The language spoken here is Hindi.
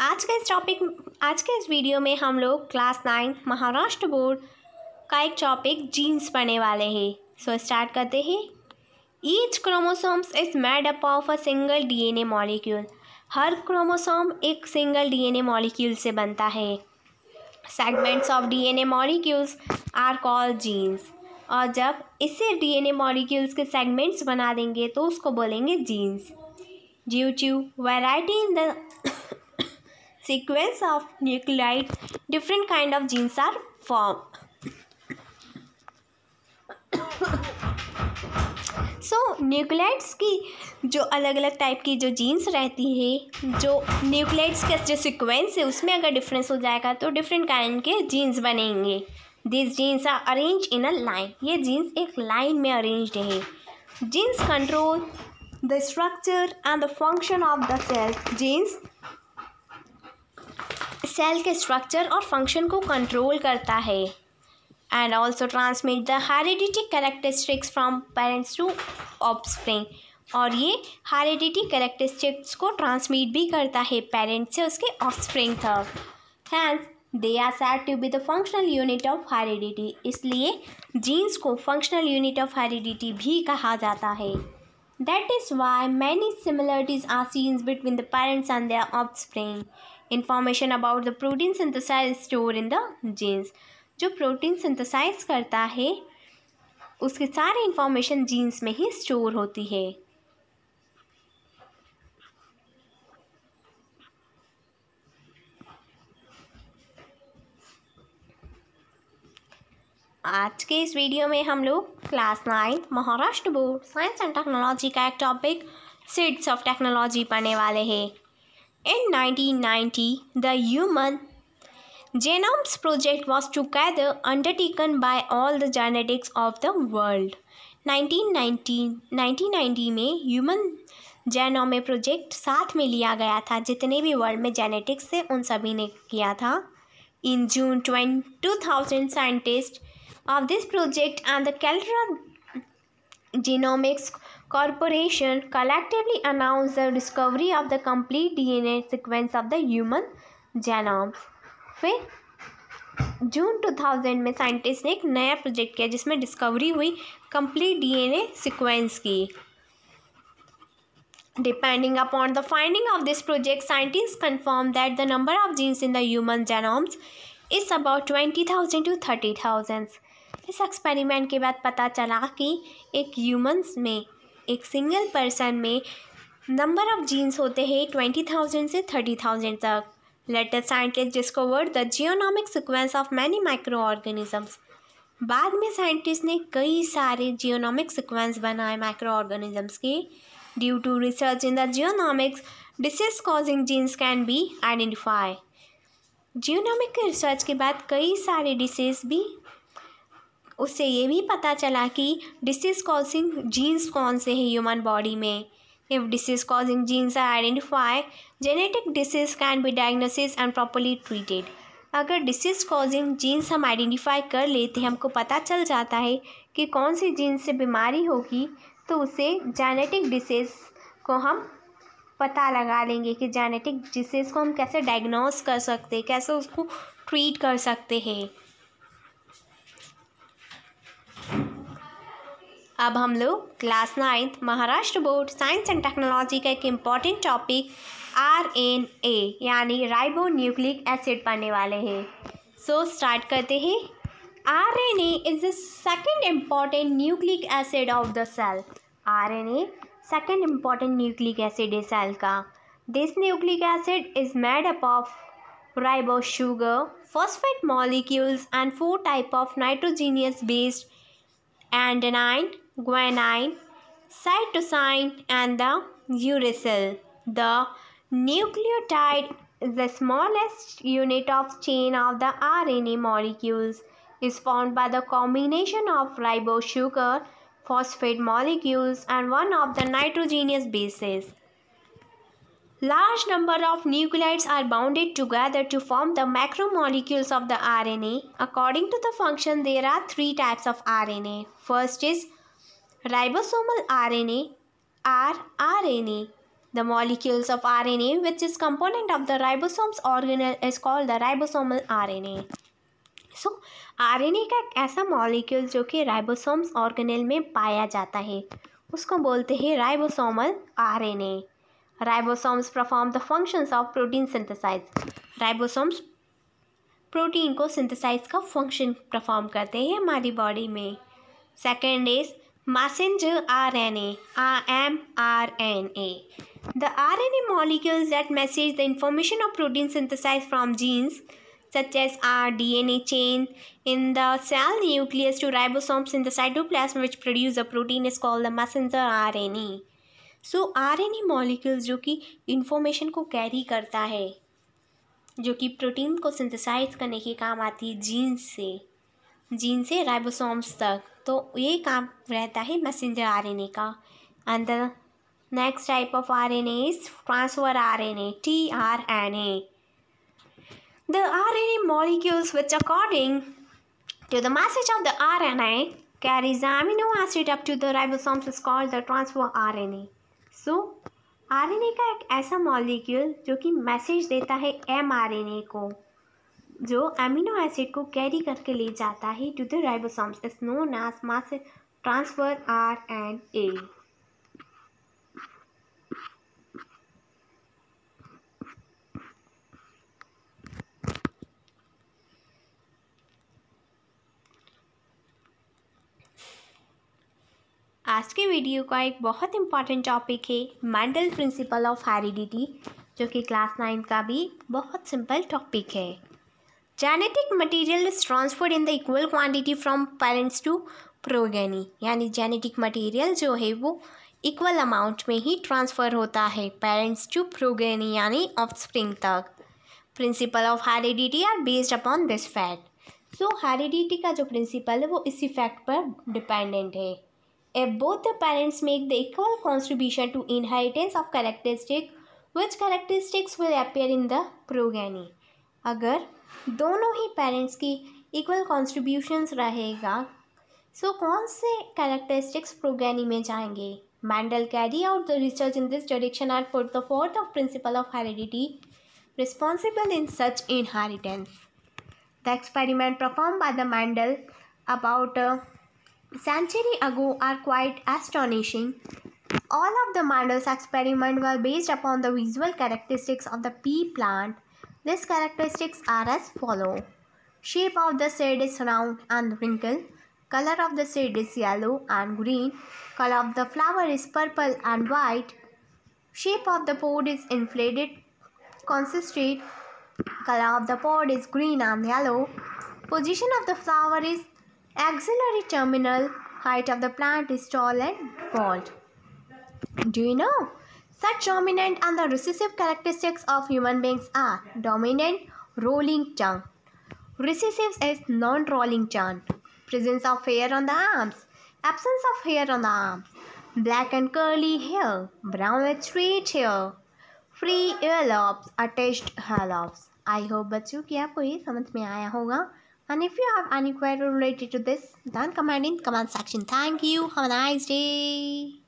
आज के इस वीडियो में हम लोग क्लास 9 महाराष्ट्र बोर्ड का एक टॉपिक जीन्स पढ़ने वाले हैं। सो स्टार्ट करते हैं। Each chromosomes is made up of a single DNA molecule. हर क्रोमोसोम एक सिंगल डीएनए मॉलिक्यूल से बनता है। Segments of DNA molecules are called genes. और जब इससे डीएनए मॉलिक्यूल्स के सेगमेंट्स बना देंगे तो उसको बोलेंगे genes. Due to variety in the sequence of nucleides, different kind of genes are formed. So nuclides की जो अलग अलग टाइप की जो जीन्स रहती है, जो न्यूक्लियाइड्स का जो सीक्वेंस है उसमें अगर डिफरेंस हो जाएगा तो डिफरेंट काइंड के जीन्स बनेंगे। This genes are arrange in a line. ये जीन्स एक लाइन में अरेंज्ड है। Genes control the structure and the function of the cell. Genes cell के स्ट्रक्चर और फंक्शन को कंट्रोल करता है। And also transmit the heredity characteristics from parents to offspring. और ये हेरिडिटी कैरेक्टरिस्टिक्स को ट्रांसमिट भी करता है पेरेंट्स से उसके ऑफस्प्रिंग तक। Hence they are said to be the functional unit of heredity. इसलिए जीन्स को फंक्शनल यूनिट ऑफ हेरिडिटी भी कहा जाता है। That is why many similarities are seen between the parents and their offspring. Information about the protein synthesis stored in the genes। जो प्रोटीन सिंथेसाइज करता है उसकी सारी इंफॉर्मेशन जीन्स में ही स्टोर होती है। आज के इस वीडियो में हम लोग class 9 Maharashtra board science and technology का एक टॉपिक सीड्स ऑफ टेक्नोलॉजी पढ़ने वाले हैं। In 1990, the Human Genomes Project was together undertaken by all the genetics of the world। 1990 में ह्यूमन जेनोम प्रोजेक्ट साथ में लिया गया था। जितने भी वर्ल्ड में जेनेटिक्स थे उन सभी ने किया था। In June 2000 scientists of this project and the Caltera Genomics Corporation collectively announced the discovery of the complete DNA sequence of the human genome। फिर जून 2000 में साइंटिस्ट ने एक नया प्रोजेक्ट किया जिसमें डिस्कवरी हुई कंप्लीट डीएनए सीक्वेंस की। Depending upon the finding of this project, scientists confirmed that the number of genes in the human genomes is about 20,000 to 30,000। इस एक्सपेरिमेंट के बाद पता चला कि एक ह्यूमंस में एक सिंगल पर्सन में नंबर ऑफ जीन्स होते हैं 20,000 से 30,000 तक। Later scientist discovered the genomic sequence of many micro organisms. बाद में साइंटिस्ट ने कई सारे जियोनॉमिक सीक्वेंस बनाए माइक्रो ऑर्गेनिजम्स के। Due to research in the genomics, disease causing genes can be identify. Genomic के रिसर्च के बाद कई सारे डिसीज भी उससे ये भी पता चला कि डिसीज कॉजिंग जीन्स कौन से हैं ह्यूमन बॉडी में। If disease causing genes are identify, genetic disease can be diagnosis and properly treated. अगर डिसीज कॉजिंग जीन्स हम आइडेंटिफाई कर लेते हैं, हमको पता चल जाता है कि कौन सी जीन्स से बीमारी होगी, तो उससे जेनेटिक डिसीज को हम पता लगा लेंगे कि जेनेटिक डिसीज को हम कैसे डायग्नोस कर सकते हैं, कैसे उसको ट्रीट कर सकते हैं। अब हम लोग class 9 Maharashtra board science and technology का एक इम्पॉर्टेंट टॉपिक RNA यानी राइबो न्यूक्लिक एसिड पढ़ने वाले हैं। सो स्टार्ट करते हैं। RNA is the second important nucleic acid of the cell. RNA second important nucleic acid है सेल का। This nucleic acid is made up of ribose sugar, phosphate molecules and 4 type of nitrogenous based adenine, guanine, cytosine and the uracil। The nucleotide is the smallest unit of chain of the RNA molecules, is formed by the combination of ribose sugar, phosphate molecules and one of the nitrogenous bases। Large number of nucleides are bounded together to form the macromolecules of the RNA। According to the function, there are 3 types of RNA। First is ribosomal RNA, rRNA, The molecules of RNA, which is component of the ribosomes organelle, is called the ribosomal RNA. So, RNA का एक ऐसा मॉलिक्यूल जो कि राइबोसोम्स ऑर्गेनेल में पाया जाता है उसको बोलते हैं ribosomal RNA. Ribosomes perform the functions of protein synthesize. Ribosomes protein को सिंथेसाइज का फंक्शन परफॉर्म करते हैं हमारी बॉडी में. Second is messenger RNA, mRNA. The RNA molecules that message the information of protein synthesized from genes such as our DNA chain in the cell nucleus to ribosomes in the cytoplasm which produce a protein is called the messenger RNA. So RNA molecules जो कि इंफॉर्मेशन को कैरी करता है, जो कि प्रोटीन को सिंथेसाइज करने के काम आती है जीन से राइबोसोम्स तक, तो ये काम रहता है मैसेंजर RNA का. And the next type of RNA is transfer RNA, tRNA. The RNA molecules which according to the message of the RNA carries the amino acid up to the ribosomes is called the transfer RNA. So RNA का एक ऐसा मॉलिक्यूल जो कि मैसेज देता है mRNA को, जो अमीनो एसिड को कैरी करके ले जाता है to the ribosomes is known as mass transfer RNA. आज के वीडियो का एक बहुत इंपॉर्टेंट टॉपिक है मेंडल प्रिंसिपल ऑफ हेरिडिटी, जो कि क्लास 9 का भी बहुत सिंपल टॉपिक है. Genetic material is transferred in the equal quantity from parents to progeny. यानी जेनेटिक मटेरियल जो है वो इक्वल अमाउंट में ही ट्रांसफ़र होता है पेरेंट्स टू प्रोगेनी यानी ऑफस्प्रिंग तक. Principle of heredity are based upon this fact. So heredity का जो प्रिंसिपल है वो इसी फैक्ट पर डिपेंडेंट है. If both the parents make the equal contribution to inheritance of characteristic, which characteristics will appear in the progeny? अगर दोनों ही पेरेंट्स की इक्वल कॉन्ट्रीब्यूशंस रहेगा, सो कौन से कैरेक्टरिस्टिक्स प्रोगेनी में जाएंगे? Mendel carry out the research in this direction and put the forth of principle of heredity responsible in such inheritance. The experiment performed by the Mendel about century ago are quite astonishing. All of the Mendel's experiments were based upon the visual characteristics of the pea plant. These characteristics are as follow. Shape of the seed is round and wrinkled. Color of the seed is yellow and green. Color of the flower is purple and white. Shape of the pod is inflated, concentrate. Color of the pod is green and yellow. Position of the flower is axillary terminal. Height of the plant is tall and bald. Do you know? Such dominant and the recessive characteristics of human beings are dominant rolling tongue. Recessive is non-rolling tongue. Presence of hair on the arms. Absence of hair on the arms. Black and curly hair. Brown with straight hair. Free earlobes. Attached hairlobes. I hope बच्चों कि आपको ये समझ में आया होगा. And if you have any query related to this, then comment in comment section. Thank you. Have a nice day.